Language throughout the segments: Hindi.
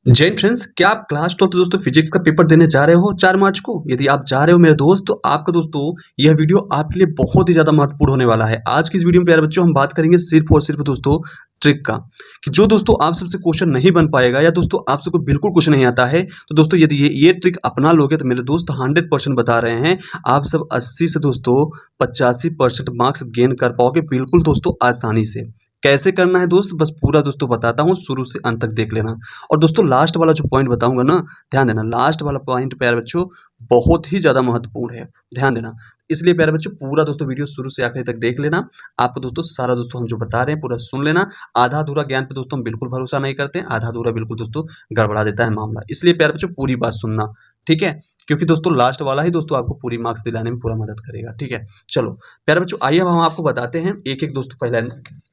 जय हिंद फ्रेंड्स, क्या आप क्लास 12 दोस्तों फिजिक्स का पेपर देने जा रहे हो 4 मार्च को? यदि आप जा रहे हो मेरे दोस्त, तो आपका दोस्तों यह वीडियो आपके लिए बहुत ही ज़्यादा महत्वपूर्ण होने वाला है। आज की इस वीडियो में प्यारे बच्चों हम बात करेंगे सिर्फ और सिर्फ दोस्तों ट्रिक का, कि जो दोस्तों आप सबसे क्वेश्चन नहीं बन पाएगा या दोस्तों आप सबको बिल्कुल कुछ नहीं आता है, तो दोस्तों यदि ये ट्रिक अपना लोगे तो मेरे दोस्त 100% बता रहे हैं आप सब 80 से दोस्तों 85% मार्क्स गेन कर पाओगे बिल्कुल दोस्तों आसानी से। कैसे करना है दोस्त, बस पूरा दोस्तों बताता हूँ, शुरू से अंत तक देख लेना। और दोस्तों लास्ट वाला जो पॉइंट बताऊंगा ना, ध्यान देना, लास्ट वाला पॉइंट प्यारे बच्चों बहुत ही ज़्यादा महत्वपूर्ण है, ध्यान देना। इसलिए प्यारे बच्चों पूरा दोस्तों वीडियो शुरू से आखिर तक देख लेना। आपको दोस्तों सारा दोस्तों हम जो बता रहे हैं पूरा सुन लेना। आधा अधूरा ज्ञान पे दोस्तों हम बिल्कुल भरोसा नहीं करते हैं, आधा अधूरा बिल्कुल दोस्तों गड़बड़ा देता है मामला। इसलिए प्यारे बच्चों पूरी बात सुनना, ठीक है, क्योंकि दोस्तों लास्ट वाला ही दोस्तों आपको पूरी मार्क्स दिलाने में पूरा मदद करेगा, ठीक है। चलो प्यारे बच्चों आइए अब हम आपको बताते हैं एक एक दोस्तों पहले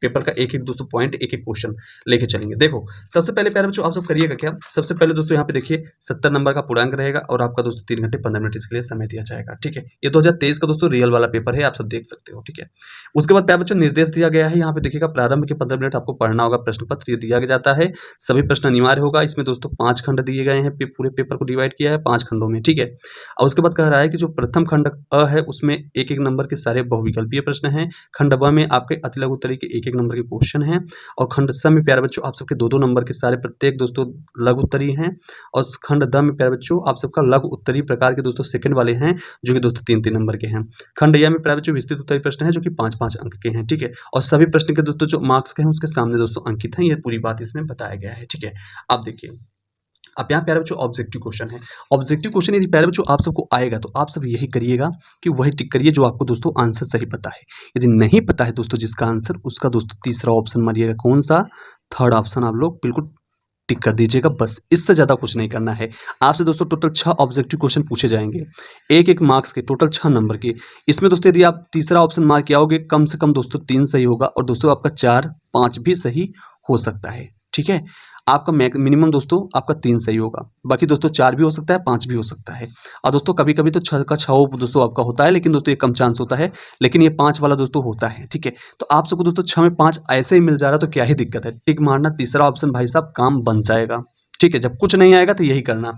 पेपर का एक एक दोस्तों पॉइंट एक एक क्वेश्चन लेके चलेंगे। देखो सबसे पहले प्यारे बच्चों आप सब करिएगा क्या, सबसे पहले दोस्तों यहाँ पे देखिए 70 नंबर का पूर्णांक रहेगा और आपका दोस्तों 3 घंटे 15 मिनट इसके लिए समय दिया जाएगा, ठीक है। ये 2023 का दोस्तों रियल वाला पेपर है, आप सब देख सकते हो, ठीक है। उसके बाद प्यारे बच्चों निर्देश दिया गया है, यहाँ पे देखिएगा प्रारंभ के 15 मिनट आपको पढ़ना होगा, प्रश्न पत्र ये दिया जाता है, सभी प्रश्न अनिवार्य होगा। इसमें दोस्तों 5 खंड दिए गए हैं, पूरे पेपर को डिवाइड किया है 5 खंडों में, ठीक है। और उसके बाद कह रहा है कि जो प्रथम खंड अ है उसमें एक एक नंबर के सारे बहुविकल्पीय प्रश्न हैं, खंड ब में आपके अति लघु उत्तरीय के एक एक नंबर के क्वेश्चन हैं, और खंड स में प्यारे बच्चों आप सबके दो दो नंबर के सारे प्रत्येक दोस्तों लघु उत्तरीय हैं, और खंड द में प्यारे बच्चों आप सबका लघु उत्तरीय प्रकार के दोस्तों सेकंड वाले हैं जो कि दोस्तों 3-3 नंबर के हैं। खंड य में प्यारे बच्चों विस्तृत उत्तरीय प्रश्न है जो कि 5-5 अंक के हैं, ठीक है। और सभी प्रश्न के दोस्तों जो मार्क्स के हैं उसके सामने दोस्तों अंकित हैं, ये पूरी बात इसमें बताया गया है, ठीक है। आप देखिए अब यहाँ प्यारे बच्चों ऑब्जेक्टिव क्वेश्चन है। ऑब्जेक्टिव क्वेश्चन यदि प्यारे बच्चों आप सबको आएगा तो आप सब यही करिएगा कि वही टिक करिए जो आपको दोस्तों आंसर सही पता है। यदि नहीं पता है दोस्तों जिसका आंसर, उसका दोस्तों तीसरा ऑप्शन मारिएगा, कौन सा, थर्ड ऑप्शन आप लोग बिल्कुल टिक कर दीजिएगा, बस इससे ज़्यादा कुछ नहीं करना है। आपसे दोस्तों टोटल 6 ऑब्जेक्टिव क्वेश्चन पूछे जाएंगे, एक एक मार्क्स के, टोटल 6 नंबर के। इसमें दोस्तों यदि आप तीसरा ऑप्शन मार्क किया होगे कम से कम दोस्तों 3 सही होगा, और दोस्तों आपका 4-5 भी सही हो सकता है, ठीक है। आपका मिनिमम दोस्तों आपका 3 सही होगा, बाकी दोस्तों 4 भी हो सकता है, 5 भी हो सकता है, और दोस्तों कभी कभी तो 6 का 6 दोस्तों आपका होता है, लेकिन दोस्तों ये कम चांस होता है, लेकिन ये 5 वाला दोस्तों होता है, ठीक है। तो आप सबको दोस्तों 6 में 5 ऐसे ही मिल जा रहा तो क्या ही दिक्कत है, टिक मारना, तीसरा ऑप्शन भाई साहब काम बन जाएगा, ठीक है। जब कुछ नहीं आएगा तो यही करना।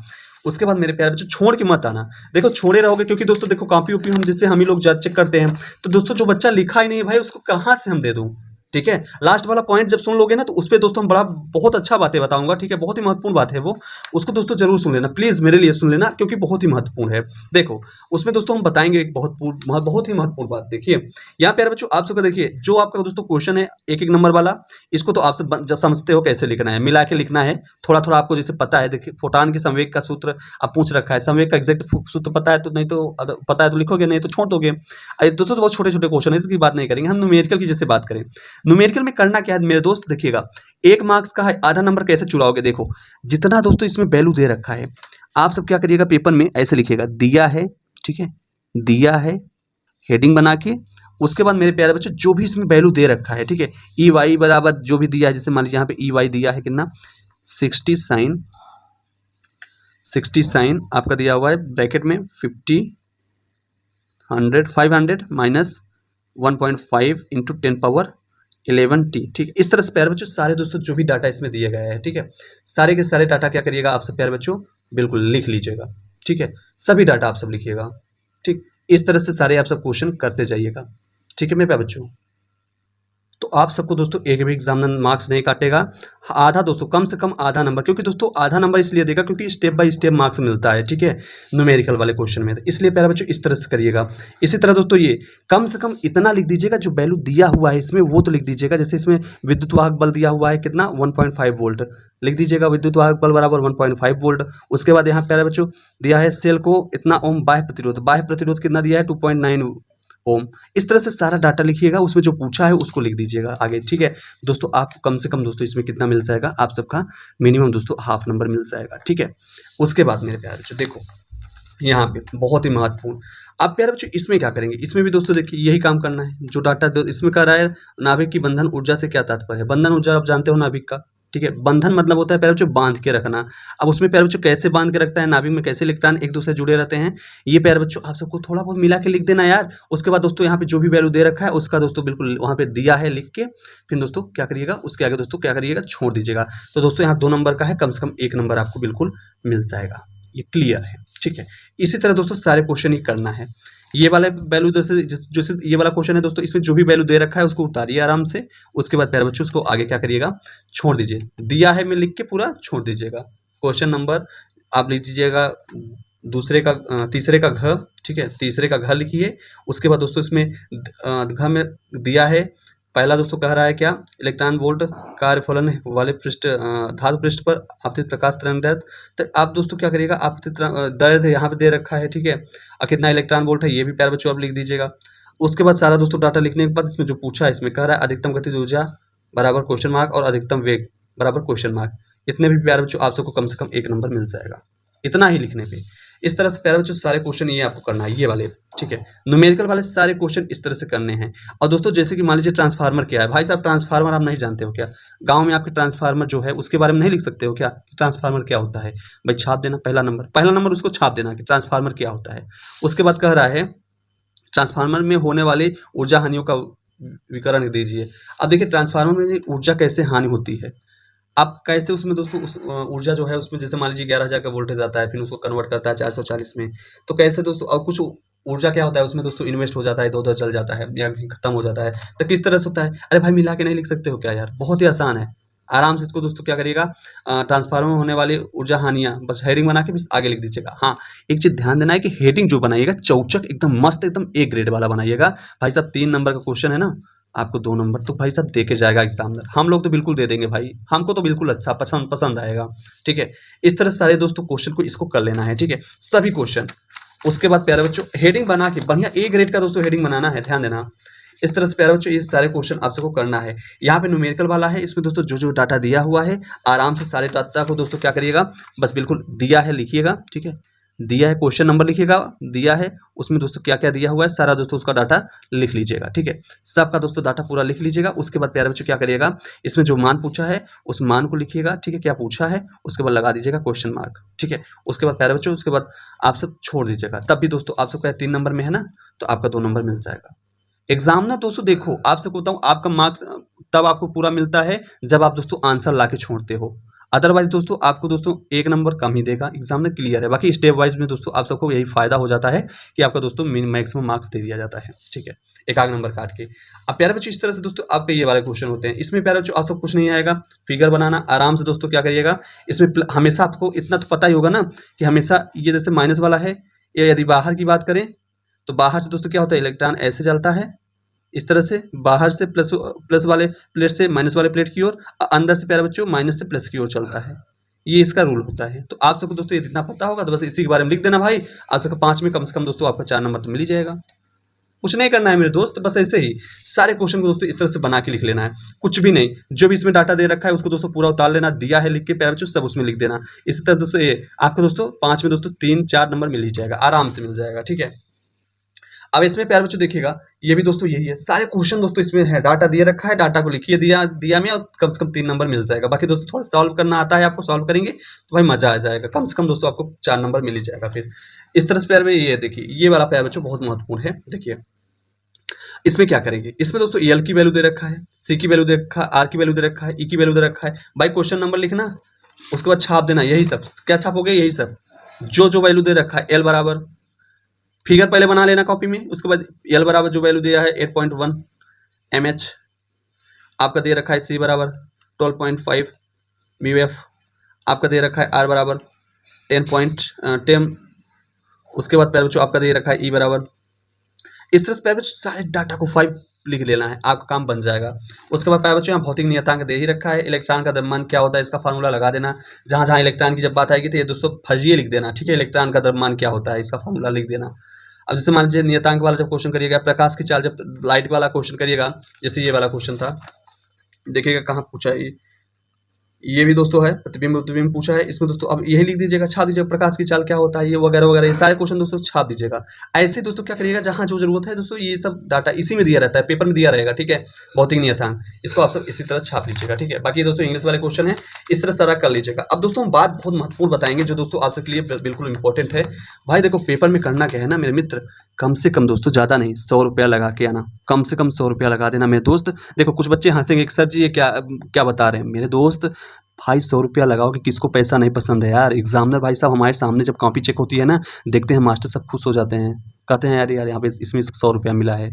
उसके बाद मेरे प्यारे बच्चों छोड़ के मत आना, देखो छोड़े रहोगे क्योंकि दोस्तों देखो कॉपी उपी हम जैसे हम ही लोग चेक करते हैं, तो दोस्तों जो बच्चा लिखा ही नहीं भाई उसको कहाँ से हम दे दूँ, ठीक है। लास्ट वाला पॉइंट जब सुन लोगे ना तो उस पर दोस्तों हम बहुत अच्छा बातें बताऊंगा, ठीक है, बहुत ही महत्वपूर्ण बात है वो, उसको दोस्तों जरूर सुन लेना, प्लीज मेरे लिए सुन लेना क्योंकि बहुत ही महत्वपूर्ण है। देखो उसमें दोस्तों हम बताएंगे एक बहुत ही महत्वपूर्ण बात। देखिए यहाँ प्यारे बच्चों आप सबका देखिए जो आपका दोस्तों क्वेश्चन है एक एक नंबर वाला, इसको तो आप सब समझते हो कैसे लिखना है, मिला के लिखना है, थोड़ा थोड़ा आपको जैसे पता है। देखिए फोटान के संवेग का सूत्र आप पूछ रखा है, संवेग का एग्जैक्ट सूत्र पता है तो, नहीं तो पता है तो लिखोगे, नहीं तो छोड़ दोगे। दोस्तों तो बहुत छोटे छोटे क्वेश्चन है, इसकी बात नहीं करेंगे हम, न्यूमेरिकल की जैसे बात करें। न्यूमेरिकल में करना क्या है मेरे दोस्त, देखिएगा 1 मार्क्स का है, आधा नंबर कैसे चुराओगे, देखो जितना दोस्तों इसमें वैल्यू दे रखा है आप सब क्या करिएगा पेपर में ऐसे लिखिएगा, दिया है, ठीक है, दिया है, हेडिंग बना के। उसके बाद मेरे प्यारे बच्चों जो भी इसमें वैल्यू दे रखा है, ठीक है, ई वाई बराबर जो भी दिया है, जैसे मान लीजिए यहाँ पे ई वाई दिया है कितना 60 साइन आपका दिया हुआ है ब्रैकेट में 500 माइनस 1.5 इंटू 10^11t, ठीक है। इस तरह से प्यारे बच्चों सारे दोस्तों जो भी डाटा इसमें दिए गए हैं, ठीक है, सारे के सारे डाटा क्या करिएगा आप सब प्यारे बच्चों बिल्कुल लिख लीजिएगा, ठीक है, सभी डाटा आप सब लिखिएगा, ठीक। इस तरह से सारे आप सब क्वेश्चन करते जाइएगा, ठीक है मेरे प्यारे बच्चों। तो आप सबको दोस्तों एक भी एग्जामिनर मार्क्स नहीं काटेगा, आधा दोस्तों कम से कम आधा नंबर, क्योंकि दोस्तों आधा नंबर इसलिए देगा क्योंकि स्टेप बाय स्टेप मार्क्स मिलता है, ठीक है, न्यूमेरिकल वाले क्वेश्चन में, तो इसलिए प्यारे बच्चों इस तरह से करिएगा। इसी तरह दोस्तों ये कम से कम इतना लिख दीजिएगा जो वैल्यू दिया हुआ है इसमें वो तो लिख दीजिएगा, जैसे इसमें विद्युत वाहक बल दिया हुआ है कितना 1.5 वोल्ट, लिख दीजिएगा विद्युत वाहक बल बराबर 1.5 वोल्ट। उसके बाद यहाँ प्यारे बच्चों दिया है सेल को इतना ओम बाह्य प्रतिरोध कितना दिया है 2.9 ओम। इस तरह से सारा डाटा लिखिएगा, उसमें जो पूछा है उसको लिख दीजिएगा आगे, ठीक है। दोस्तों आपको कम से कम दोस्तों इसमें कितना मिल जाएगा, आप सबका मिनिमम दोस्तों हाफ नंबर मिल जाएगा, ठीक है। उसके बाद मेरे प्यारे बच्चों देखो यहाँ पे बहुत ही महत्वपूर्ण, अब प्यारे बच्चों इसमें क्या करेंगे, इसमें भी दोस्तों देखिए यही काम करना है जो डाटा इसमें कर रहा है। नाभिक की बंधन ऊर्जा से क्या तात्पर्य है, बंधन ऊर्जा आप जानते हो नाभिक का, ठीक है। बंधन मतलब होता है प्यारे बच्चों बांध के रखना। अब उसमें प्यारे बच्चों कैसे बांध के रखता है, नाभिक में कैसे इलेक्ट्रॉन एक दूसरे से जुड़े रहते हैं, ये प्यारे बच्चों आप सबको थोड़ा बहुत मिला के लिख देना यार। उसके बाद दोस्तों यहाँ पे जो भी वैल्यू दे रखा है उसका दोस्तों बिल्कुल वहाँ पे दिया है लिख के, फिर दोस्तों क्या करिएगा उसके आगे दोस्तों क्या करिएगा छोड़ दीजिएगा। तो दोस्तों यहाँ 2 नंबर का है, कम से कम 1 नंबर आपको बिल्कुल मिल जाएगा। ये क्लियर है, ठीक है। इसी तरह दोस्तों सारे क्वेश्चन ही करना है। ये वाला वैल्यू जैसे ये वाला क्वेश्चन है दोस्तों, इसमें जो भी वैल्यू दे रखा है उसको उतारिए आराम से। उसके बाद प्यारे बच्चों उसको आगे क्या करिएगा छोड़ दीजिए, दिया है मैं लिख के पूरा छोड़ दीजिएगा। क्वेश्चन नंबर आप लिख दीजिएगा तीसरे का घ, ठीक है, तीसरे का घ लिखिए। उसके बाद दोस्तों इसमें घ में दिया है, पहला दोस्तों कह रहा है क्या, इलेक्ट्रॉन वोल्ट कार्य फलन वाले पृष्ठ धातु पृष्ठ पर आपतित प्रकाश तरंग दैर्ध्य। तो आप दोस्तों क्या करिएगा, आपतित दैर्ध्य यहाँ पे दे रखा है, ठीक है, और कितना इलेक्ट्रॉन वोल्ट है ये भी प्यारे बच्चों आप लिख दीजिएगा। उसके बाद सारा दोस्तों डाटा लिखने के बाद इसमें जो पूछा है, इसमें कह रहा है अधिकतम गतिज ऊर्जा बराबर क्वेश्चन मार्क और अधिकतम वेग बराबर क्वेश्चन मार्क। इतने भी प्यारे बच्चों आप सबको कम से कम 1 नंबर मिल जाएगा, इतना ही लिखने पे। इस तरह से प्यारे बच्चों सारे क्वेश्चन ये आपको करना है, ये वाले, ठीक है। न्यूमेरिकल वाले सारे क्वेश्चन इस तरह से करने हैं। और दोस्तों जैसे कि मान लीजिए ट्रांसफार्मर क्या है, भाई साहब ट्रांसफार्मर आप नहीं जानते हो क्या, गांव में आपके ट्रांसफार्मर जो है उसके बारे में नहीं लिख सकते हो क्या, ट्रांसफार्मर क्या होता है, भाई छाप देना पहला नंबर उसको छाप देना कि ट्रांसफार्मर क्या होता है। उसके बाद कह रहा है ट्रांसफार्मर में होने वाली ऊर्जा हानियों का विवरण दीजिए। अब देखिए ट्रांसफार्मर में ऊर्जा कैसे हानि होती है, आप कैसे उसमें दोस्तों उस ऊर्जा जो है उसमें जैसे मान लीजिए 11,000 का वोल्टेज आता है, फिर उसको कन्वर्ट करता है 440 में, तो कैसे दोस्तों, और कुछ ऊर्जा क्या होता है उसमें दोस्तों इन्वेस्ट हो जाता है, इधर-उधर चल जाता है या खत्म हो जाता है, तो किस तरह से होता है। अरे भाई मिला के नहीं लिख सकते हो क्या यार, बहुत ही आसान है। आराम से इसको दोस्तों क्या करिएगा, ट्रांसफार्मर में होने वाली ऊर्जा हानियाँ बस हेडिंग बना के बस आगे लिख दीजिएगा। हाँ, एक चीज़ ध्यान देना है कि हेडिंग जो बनाइएगा चौचक एकदम मस्त एकदम ए ग्रेड वाला बनाइएगा। भाई साहब 3 नंबर का क्वेश्चन है ना, आपको 2 नंबर तो भाई साहब दे के जाएगा एग्जामिनर, हम लोग तो बिल्कुल दे देंगे भाई, हमको तो बिल्कुल अच्छा पसंद आएगा, ठीक है। इस तरह सारे दोस्तों क्वेश्चन को इसको कर लेना है, ठीक है, सभी क्वेश्चन। उसके बाद प्यारे बच्चों हेडिंग बना के बढ़िया ए ग्रेड का दोस्तों हेडिंग बनाना है, ध्यान देना। इस तरह से प्यारे बच्चों ये सारे क्वेश्चन आप सबको करना है। यहाँ पे न्यूमेरिकल वाला है, इसमें दोस्तों जो जो डाटा दिया हुआ है आराम से सारे डाटा को दोस्तों क्या करिएगा, बस बिल्कुल दिया है लिखिएगा, ठीक है, दिया है क्वेश्चन नंबर लिखिएगा, दिया है उसमें दोस्तों क्या क्या दिया हुआ है सारा दोस्तों उसका डाटा लिख लीजिएगा, ठीक है, सबका दोस्तों डाटा पूरा लिख लीजिएगा। उसके बाद प्यारे बच्चों क्या करिएगा, इसमें जो मान पूछा है उस मान को लिखिएगा, ठीक है, क्या पूछा है उसके बाद लगा दीजिएगा क्वेश्चन मार्क, ठीक है। उसके बाद प्यारे बच्चों उसके बाद आप सब छोड़ दीजिएगा, तब भी दोस्तों आप सबका 3 नंबर में है ना, तो आपका 2 नंबर मिल जाएगा। एग्जाम ना दोस्तों देखो आप सबको बताऊं, आपका मार्क्स तब आपको पूरा मिलता है जब आप दोस्तों आंसर ला के छोड़ते हो, अदरवाइज दोस्तों आपको दोस्तों 1 नंबर कम ही देगा, एग्जाम में क्लियर है। बाकी स्टेप वाइज में दोस्तों आप सबको यही फायदा हो जाता है कि आपका दोस्तों मैक्सिमम मार्क्स दे दिया जाता है, ठीक है, एक आध नंबर काट के। अब प्यारे बच्चों इस तरह से दोस्तों आपके ये वाले क्वेश्चन होते हैं। इसमें प्यारे बच्चों आप सब कुछ नहीं आएगा, फिगर बनाना आराम से दोस्तों क्या करिएगा, इसमें हमेशा आपको इतना तो पता ही होगा ना कि हमेशा ये जैसे माइनस वाला है, या यदि बाहर की बात करें तो बाहर से दोस्तों क्या होता है, इलेक्ट्रॉन ऐसे चलता है इस तरह से, बाहर से प्लस वाले प्लेट से माइनस वाले प्लेट की ओर, अंदर से प्यारे बच्चों माइनस से प्लस की ओर चलता है, ये इसका रूल होता है। तो आप सबको दोस्तों ये जितना पता होगा तो बस इसी के बारे में लिख देना भाई, आप सबका 5 में कम से कम दोस्तों आपका 4 नंबर तो मिल ही जाएगा। कुछ नहीं करना है मेरे दोस्त, बस ऐसे ही सारे क्वेश्चन को दोस्तों इस तरह से बना के लिख लेना है, कुछ भी नहीं, जो भी इसमें डाटा दे रखा है उसको दोस्तों पूरा उतार लेना, दिया है लिख के प्यारे बच्चों सब उसमें लिख देना। इसी तरह दोस्तों ये आपको दोस्तों 5 में दोस्तों 3-4 नंबर मिल ही जाएगा, आराम से मिल जाएगा, ठीक है। अब इसमें प्यारे बच्चों देखिएगा ये भी दोस्तों यही है, सारे क्वेश्चन दोस्तों इसमें है, डाटा दिया रखा है, डाटा को लिखिए दिया में, और कम से कम 3 नंबर मिल जाएगा। बाकी दोस्तों थोड़ा सॉल्व करना आता है आपको, सॉल्व करेंगे तो भाई मजा आ जाएगा, कम से कम दोस्तों आपको 4 नंबर मिल ही जाएगा। फिर इस तरह से प्यारे में ये देखिए ये वाला प्यारे बच्चों बहुत महत्वपूर्ण है। देखिए इसमें क्या करेंगे, इसमें दोस्तों एल की वैल्यू दे रखा है, सी की वैल्यू दे रखा है, आर की वैल्यू दे रखा है, ई की वैल्यू दे रखा है, भाई क्वेश्चन नंबर लिखना उसके बाद छाप देना, यही सब क्या छापोगे, यही सब जो वैल्यू दे रखा है। एल बराबर फिगर पहले बना लेना कॉपी में, उसके बाद एल बराबर जो वैल्यू दिया है 8.1 mH आपका दे रखा है, सी बराबर 12.5 μF आपका दे रखा है, आर बराबर 10.10, उसके बाद प्यारे बच्चों आपका दे रखा है ई बराबर। इस तरह से प्यारे बच्चों सारे डाटा को 5 लिख लेना है, आपका काम बन जाएगा। उसके बाद प्यारे बच्चों यहाँ भौतिक नियतांक दे ही रखा है, इलेक्ट्रॉन का द्रव्यमान क्या होता है इसका फार्मूला लगा देना, जहाँ जहाँ इलेक्ट्रॉन की जब बात आएगी तो ये दोस्तों फर्जी लिख देना, ठीक है, इलेक्ट्रॉन का द्रव्यमान क्या होता है इसका फार्मूला लिख देना। अब जैसे मान लीजिए नियतांक वाला जब क्वेश्चन करिएगा, प्रकाश की चाल जब लाइट वाला क्वेश्चन करिएगा, जैसे ये वाला क्वेश्चन था, देखिएगा कहाँ पूछा है, ये भी दोस्तों है, प्रतिबिंब प्रतिबिंब पूछा है। इसमें दोस्तों अब यही लिख दीजिएगा, छाप दीजिएगा, प्रकाश की चाल क्या होता है, ये वगैरह वगैरह, ये सारे क्वेश्चन दोस्तों छाप दीजिएगा। ऐसे दोस्तों क्या करिएगा, जहाँ जो जरूरत है दोस्तों ये सब डाटा इसी में दिया रहता है, पेपर में दिया रहेगा, ठीक है। भौतिक नियतांक, इसको आप सब इसी तरह छाप लीजिएगा, ठीक है। बाकी दोस्तों इंग्लिश वाले क्वेश्चन है, इस तरह सारा कर लीजिएगा। अब दोस्तों हम बात बहुत महत्वपूर्ण बताएंगे जो दोस्तों आप सबके लिए बिल्कुल इंपॉर्टेंट है। भाई देखो, पेपर में करना क्या है ना मेरे मित्र, कम से कम दोस्तों, ज़्यादा नहीं, 100 रुपया लगा के आना, कम से कम 100 रुपया लगा देना मेरे दोस्त। देखो कुछ बच्चे हंसेंगे कि सर जी ये क्या क्या बता रहे हैं, मेरे दोस्त भाई 100 रुपया लगाओ कि किसको पैसा नहीं पसंद है यार। एग्जामिनर भाई साहब हमारे सामने जब कॉपी चेक होती है ना, देखते हैं मास्टर सब खुश हो जाते हैं, कहते हैं यार यार यहाँ पे इसमें 100 रुपया मिला है।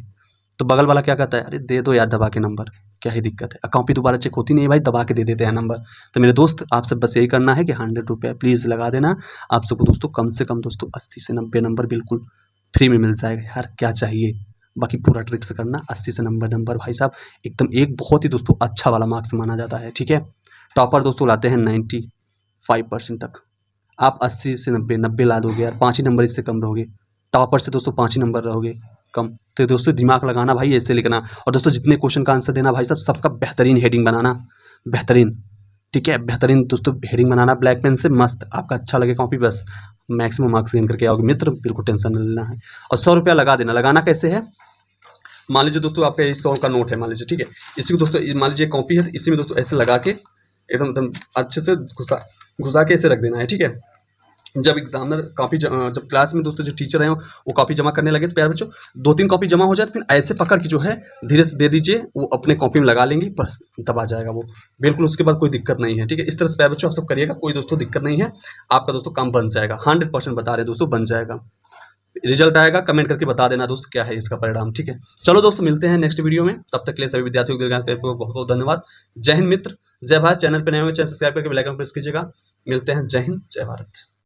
तो बगल वाला क्या कहता है, अरे दे दो यार दबा के नंबर, क्या ही दिक्कत है, कॉपी दोबारा चेक होती नहीं है भाई, दबा के दे देते हैं नंबर। तो मेरे दोस्त आप सब बस यही करना है कि 100 रुपया प्लीज़ लगा देना। आप सबको दोस्तों कम से कम दोस्तों 80 से 90 नंबर बिल्कुल फ्री में मिल जाएगा यार, क्या चाहिए। बाकी पूरा ट्रिक से करना, 80 से 90 नंबर भाई साहब एकदम एक बहुत ही दोस्तों अच्छा वाला मार्क्स माना जाता है, ठीक है। टॉपर दोस्तों लाते हैं 95% तक, आप 80 से 90 ला दोगे यार, 5 ही नंबर इससे कम रहोगे। टॉपर से दोस्तों 5 ही नंबर रहोगे कम। तो दोस्तों दिमाग लगाना भाई, ऐसे लिखना। और दोस्तों जितने क्वेश्चन का आंसर देना भाई साहब, सबका बेहतरीन हेडिंग बनाना, बेहतरीन, ठीक है, बेहतरीन दोस्तों हेडिंग बनाना ब्लैक पेन से, मस्त आपका अच्छा लगे कॉपी, बस मैक्सिमम मार्क्स गेन करके आओगे मित्र, बिल्कुल टेंशन नहीं लेना है। और 100 रुपया लगा देना। लगाना कैसे है, मान लीजिए दोस्तों आपका 100 का नोट है मान लीजिए, ठीक है। इसी को दोस्तों मान लीजिए कॉपी है, तो इसी में दोस्तों ऐसे लगा के एकदम एकदम अच्छे से घुसा के ऐसे रख देना है, ठीक है। जब एग्जामिनर कॉपी जब क्लास में दोस्तों जो टीचर हैं वो कॉपी जमा करने लगे, तो प्यारे बच्चों 2-3 कॉपी जमा हो जाए, तो फिर ऐसे पकड़ के जो है धीरे से दे दीजिए, वो अपने कॉपी में लगा लेंगे, बस दबा जाएगा वो बिल्कुल, उसके बाद कोई दिक्कत नहीं है, ठीक है। इस तरह से प्यारे बच्चों आप सब करिएगा, कोई दोस्तों दिक्कत नहीं है, आपका दोस्तों काम बन जाएगा, 100% बता रहे हैं दोस्तों, बन जाएगा। रिजल्ट आएगा, कमेंट करके बता देना दोस्त क्या है इसका परिणाम, ठीक है। चलो दोस्तों मिलते हैं नेक्स्ट वीडियो में, तब तक के लिए सभी विद्यार्थियों को बहुत बहुत धन्यवाद। जय हिंद मित्र, जय भारत। चैनल पर नए होंगे चैनल सब्सक्राइब करके बेल आइकन प्रेस कीजिएगा। मिलते हैं, जय हिंद जय भारत।